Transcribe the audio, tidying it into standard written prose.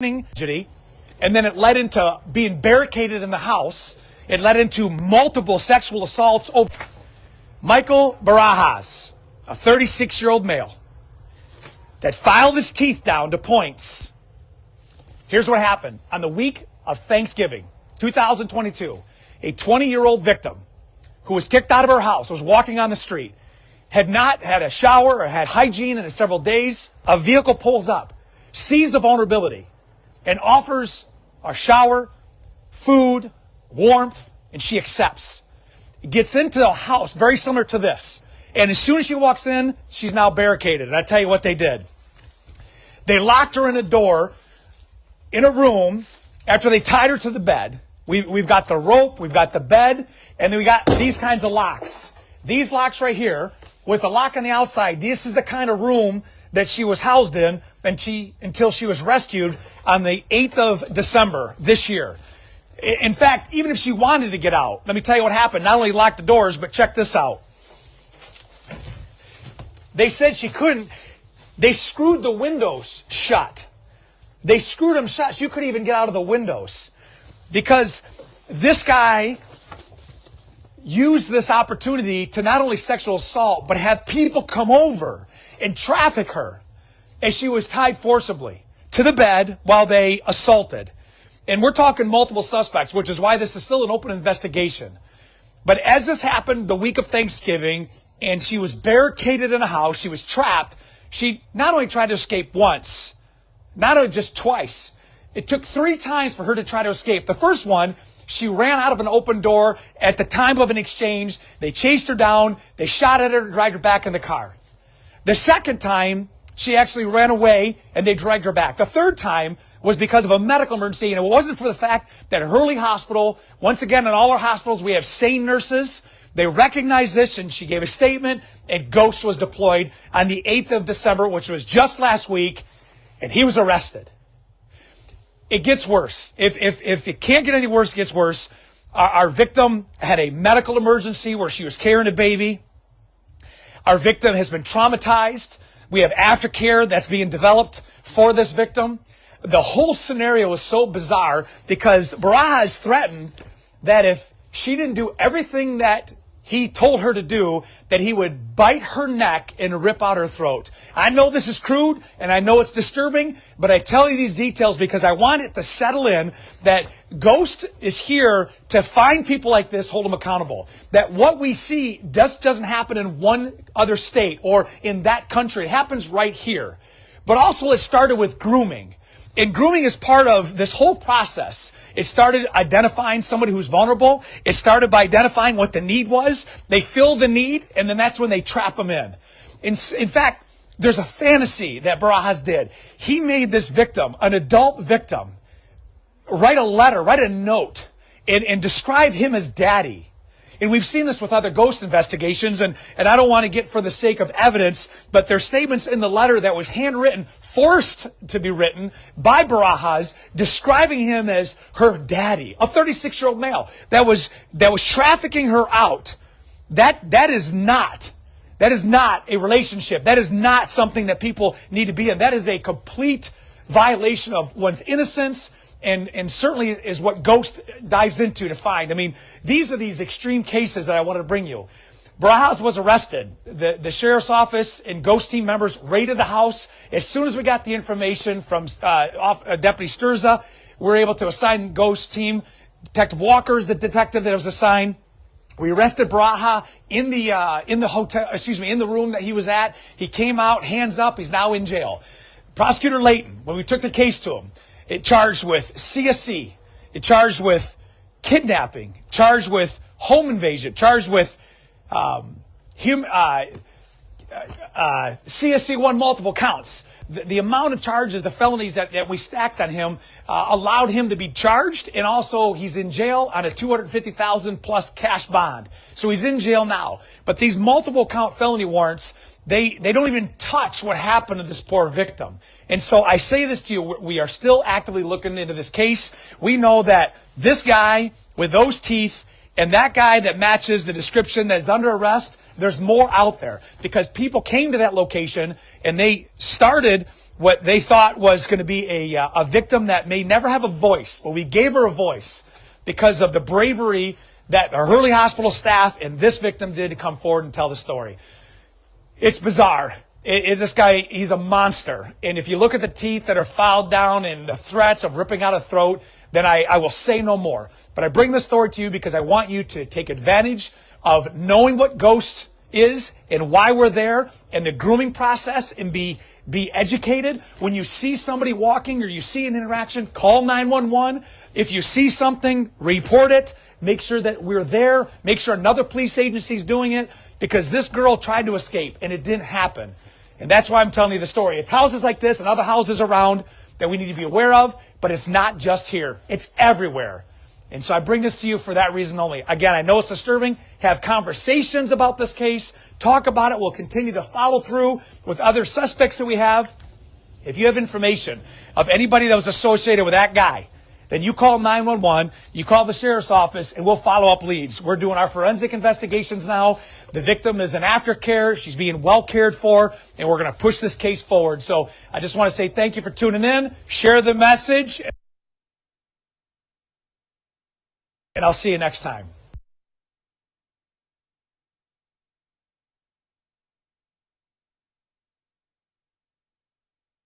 tragedy, and then it led into being barricaded in the house. It led into multiple sexual assaults over Michael Barajas, a 36-year-old male that filed his teeth down to points. Here's what happened. On the week of Thanksgiving, 2022, a 20-year-old victim who was kicked out of her house, was walking on the street, had not had a shower or had hygiene in several days. A vehicle pulls up, sees the vulnerability, and offers a shower, food, warmth, and she accepts. Gets into a house very similar to this. And as soon as she walks in, she's now barricaded. And I tell you what they did. They locked her in a door in a room after they tied her to the bed. We've got the rope, we've got the bed, and then we got these kinds of locks. These locks right here, with the lock on the outside, this is the kind of room that she was housed in until she was rescued on the 8th of December this year. In fact, even if she wanted to get out, let me tell you what happened. Not only locked the doors, but check this out. They said she couldn't. They screwed the windows shut. They screwed them shut so you couldn't even get out of the windows. Because this guy used this opportunity to not only sexual assault, but have people come over and traffic her as she was tied forcibly to the bed while they assaulted. And we're talking multiple suspects, which is why this is still an open investigation. But as this happened the week of Thanksgiving, and she was barricaded in a house, she was trapped, she not only tried to escape once, not only just twice, it took 3 times for her to try to escape. The first one, she ran out of an open door at the time of an exchange. They chased her down, they shot at her and dragged her back in the car. The second time, she actually ran away and they dragged her back. The third time was because of a medical emergency, and it wasn't for the fact that at Hurley Hospital, once again, in all our hospitals, we have sane nurses. They recognized this, and she gave a statement, and Ghost was deployed on the 8th of December, which was just last week, and he was arrested. It gets worse. If it can't get any worse, it gets worse. Our victim had a medical emergency where she was carrying a baby. Our victim has been traumatized. We have aftercare that's being developed for this victim. The whole scenario is so bizarre because Barajas threatened that if she didn't do everything that he told her to do, that he would bite her neck and rip out her throat. I know this is crude and I know it's disturbing, but I tell you these details because I want it to settle in that Ghost is here to find people like this, hold them accountable. That what we see just doesn't happen in one other state or in that country. It happens right here. But also it started with grooming. And grooming is part of this whole process. It started identifying somebody who's vulnerable. It started by identifying what the need was. They fill the need, and then that's when they trap them in. In fact, there's a fantasy that Barajas did. He made this victim, an adult victim, write a letter, write a note, and describe him as daddy. And we've seen this with other ghost investigations, and I don't want to get for the sake of evidence, but there's statements in the letter that was handwritten, forced to be written by Barajas, describing him as her daddy, a 36-year-old male that was trafficking her out. That is not a relationship. That is not something that people need to be in. That is a complete violation of one's innocence. And certainly is what Ghost dives into to find. I mean, these are these extreme cases that I wanted to bring you. Barajas was arrested. The sheriff's office and Ghost team members raided the house. As soon as we got the information from Deputy Sturza, we were able to assign Ghost team. Detective Walker is the detective that was assigned. We arrested Barajas in the room that he was at. He came out, hands up. He's now in jail. Prosecutor Layton, when we took the case to him, it charged with CSE, it charged with kidnapping, charged with home invasion, charged with CSE 1 multiple counts. The amount of charges, the felonies that we stacked on him allowed him to be charged, and also he's in jail on a $250,000 plus cash bond. So he's in jail now. But these multiple count felony warrants, they don't even touch what happened to this poor victim. And so I say this to you, we are still actively looking into this case. We know that this guy with those teeth and that guy that matches the description that is under arrest, there's more out there because people came to that location and they started what they thought was going to be a victim that may never have a voice. But we gave her a voice because of the bravery that the Hurley Hospital staff and this victim did to come forward and tell the story. It's bizarre. This guy, he's a monster. And if you look at the teeth that are filed down and the threats of ripping out a throat, then I will say no more. But I bring this story to you because I want you to take advantage of knowing what ghost is and why we're there and the grooming process, and be educated. When you see somebody walking or you see an interaction, call 911. If you see something, report it. Make sure that we're there. Make sure another police agency is doing it, because this girl tried to escape and it didn't happen. And that's why I'm telling you the story. It's houses like this and other houses around that we need to be aware of, but it's not just here. It's everywhere. And so I bring this to you for that reason only. Again, I know it's disturbing. Have conversations about this case. Talk about it. We'll continue to follow through with other suspects that we have. If you have information of anybody that was associated with that guy, then you call 911, you call the sheriff's office, and we'll follow up leads. We're doing our forensic investigations now. The victim is in aftercare. She's being well cared for, and we're going to push this case forward. So I just want to say thank you for tuning in. Share the message, and I'll see you next time.